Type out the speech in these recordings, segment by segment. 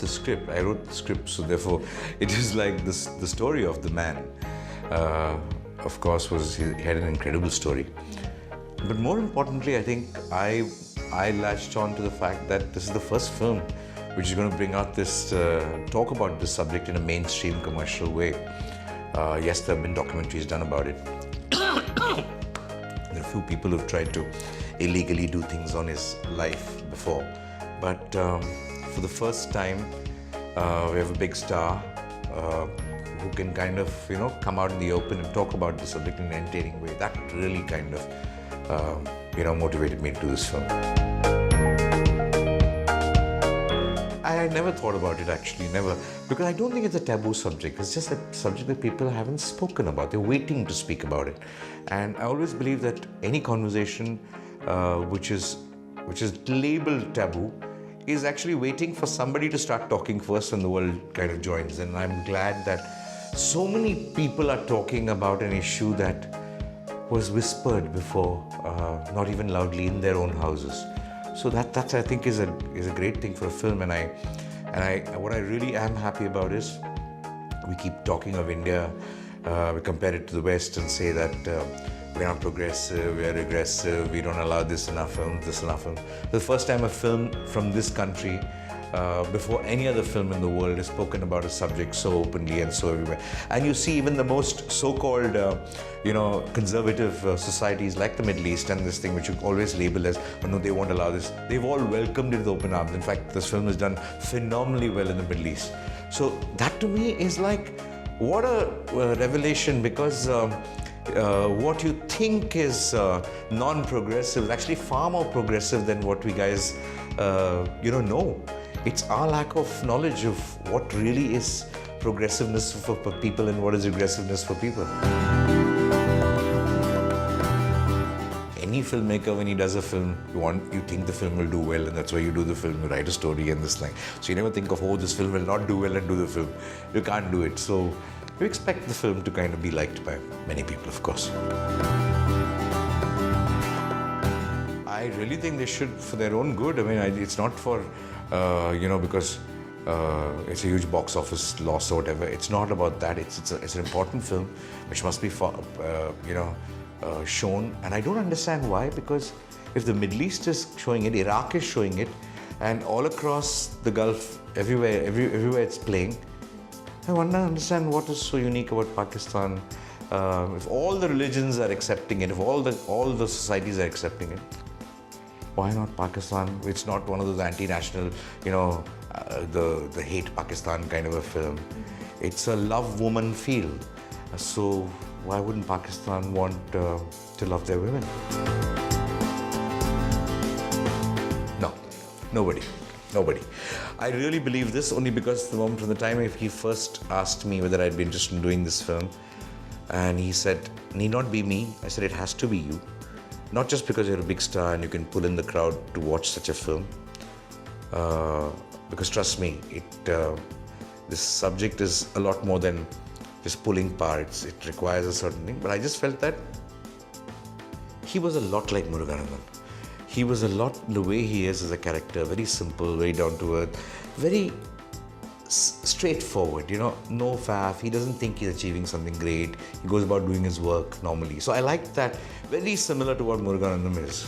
the script. I wrote the script, so therefore it is like this, the story of the man. Of course, he had an incredible story. But more importantly, I think I latched on to the fact that this is the first film which is going to bring out this, talk about this subject in a mainstream commercial way. Yes, there have been documentaries done about it. There are a few people who've tried to illegally do things on his life before. But for the first time, we have a big star who can kind of, come out in the open and talk about the subject in an entertaining way. That really kind of, motivated me to do this film. I never thought about it actually, never. Because I don't think it's a taboo subject. It's just a subject that people haven't spoken about. They're waiting to speak about it. And I always believe that any conversation which is labeled taboo is actually waiting for somebody to start talking first and the world kind of joins. And I'm glad that so many people are talking about an issue that was whispered before, not even loudly in their own houses. So that I think is a great thing for a film. And what I really am happy about is we keep talking of India, we compare it to the West and say that we're not progressive, we're regressive, we don't allow this in our films, this in our film. The first time a film from this country, before any other film in the world, is spoken about a subject so openly and so everywhere. And you see even the most so-called, conservative societies like the Middle East and this thing which you always label as, oh no, they won't allow this. They've all welcomed it with open arms. In fact, this film has done phenomenally well in the Middle East. So that to me is like, what a revelation, because what you think is non-progressive is actually far more progressive than what we guys, know. It's our lack of knowledge of what really is progressiveness for people and what is regressiveness for people. Any filmmaker, when he does a film, you think the film will do well, and that's why you do the film, you write a story and this thing. So you never think of, oh, this film will not do well and do the film. You can't do it. So you expect the film to kind of be liked by many people, of course. I really think they should, for their own good. I mean, it's not for, because it's a huge box office loss or whatever. It's not about that. It's an important film which must be, shown. And I don't understand why, because if the Middle East is showing it, Iraq is showing it, and all across the Gulf, everywhere it's playing, I want to understand what is so unique about Pakistan. If all the religions are accepting it, if all the societies are accepting it, why not Pakistan? It's not one of those anti-national, the hate Pakistan kind of a film. It's a love woman feel. So why wouldn't Pakistan want to love their women? No, nobody. I really believe this only because from the time he first asked me whether I'd be interested in doing this film, and he said, need not be me. I said, it has to be you. Not just because you're a big star and you can pull in the crowd to watch such a film. Because trust me, this subject is a lot more than just pulling parts. It requires a certain thing. But I just felt that he was a lot like Muruganantham. He was a lot the way he is as a character, very simple, very down to earth, very straightforward, no faff. He doesn't think he's achieving something great. He goes about doing his work normally. So I like that, very similar to what Muruganantham is.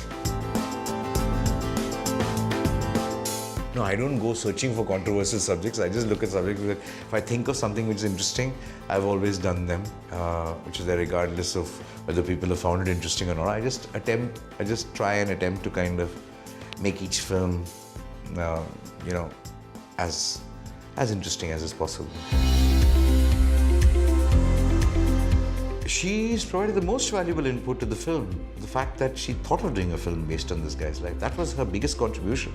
No, I don't go searching for controversial subjects. I just look at subjects that if I think of something which is interesting, I've always done them, which is there regardless of whether people have found it interesting or not. I just try and attempt to kind of make each film, as interesting as is possible. She's provided the most valuable input to the film. The fact that she thought of doing a film based on this guy's life, that was her biggest contribution.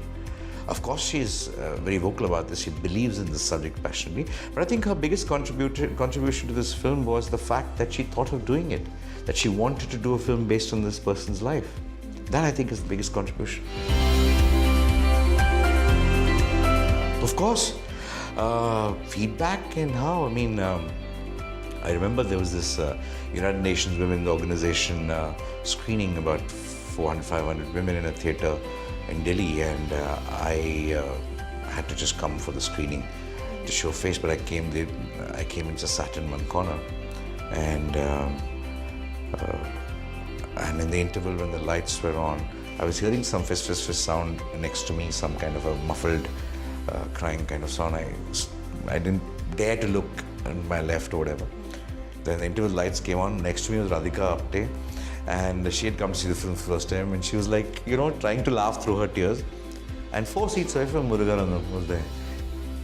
Of course, she's very vocal about this. She believes in this subject passionately. But I think her biggest contribution to this film was the fact that she thought of doing it, that she wanted to do a film based on this person's life. That, I think, is the biggest contribution. Of course, feedback and how, I remember there was this United Nations Women's Organization screening about 400, 500 women in a theatre in Delhi, and I had to just come for the screening to show face, but I came and just sat in one corner. And in the interval when the lights were on, I was hearing some fizz sound next to me, some kind of a muffled crying kind of sound. I didn't dare to look on my left or whatever. Then the interval lights came on. Next to me was Radhika Apte, and she had come to see the film for the first time, and she was like, trying to laugh through her tears. And 4 seats away from Muruganantham was there.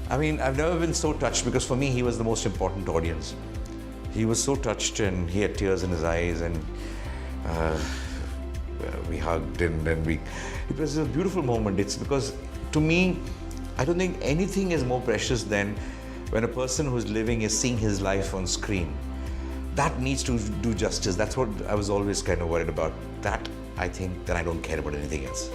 I mean, I've never been so touched, because for me, he was the most important audience. He was so touched, and he had tears in his eyes, and we hugged, and then it was a beautiful moment. It's because, to me, I don't think anything is more precious than when a person who's living is seeing his life on screen. That needs to do justice. That's what I was always kind of worried about. That, I think, then I don't care about anything else.